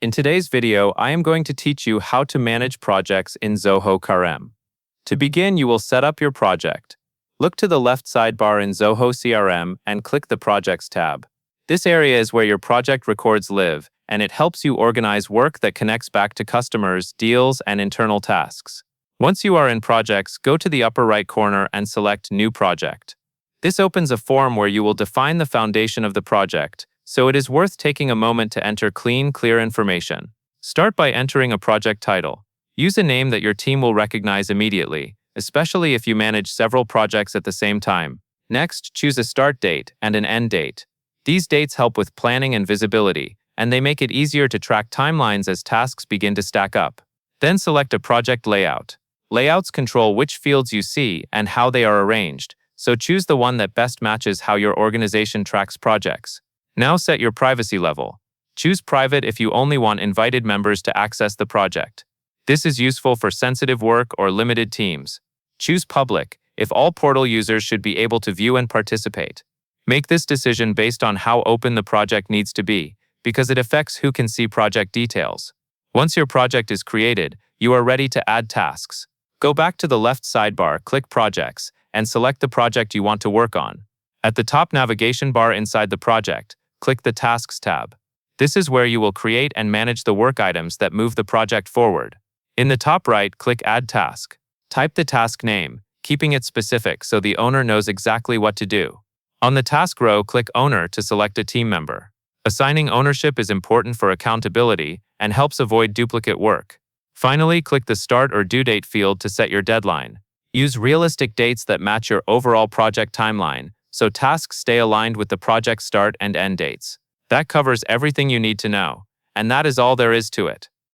In today's video, I am going to teach you how to manage projects in Zoho Crm. To begin, you will set up your project. Look to the left sidebar in Zoho CRM and click the Projects tab. This area is where your project records live, and it helps you organize work that connects back to customers, deals, and internal tasks. Once you are in Projects, go to the upper right corner and select New Project. This opens a form where you will define the foundation of the project, so it is worth taking a moment to enter clean, clear information. Start by entering a project title. Use a name that your team will recognize immediately, especially if you manage several projects at the same time. Next, choose a start date and an end date. These dates help with planning and visibility, and they make it easier to track timelines as tasks begin to stack up. Then select a project layout. Layouts control which fields you see and how they are arranged, so choose the one that best matches how your organization tracks projects. Now set your privacy level. Choose private if you only want invited members to access the project. This is useful for sensitive work or limited teams. Choose public if all portal users should be able to view and participate. Make this decision based on how open the project needs to be, because it affects who can see project details. Once your project is created, you are ready to add tasks. Go back to the left sidebar, click Projects, and select the project you want to work on. At the top navigation bar inside the project, click the Tasks tab. This is where you will create and manage the work items that move the project forward. In the top right, click Add Task. Type the task name, keeping it specific so the owner knows exactly what to do. On the task row, click Owner to select a team member. Assigning ownership is important for accountability and helps avoid duplicate work. Finally, click the Start or Due Date field to set your deadline. Use realistic dates that match your overall project timeline, so tasks stay aligned with the project start and end dates. That covers everything you need to know, and that is all there is to it.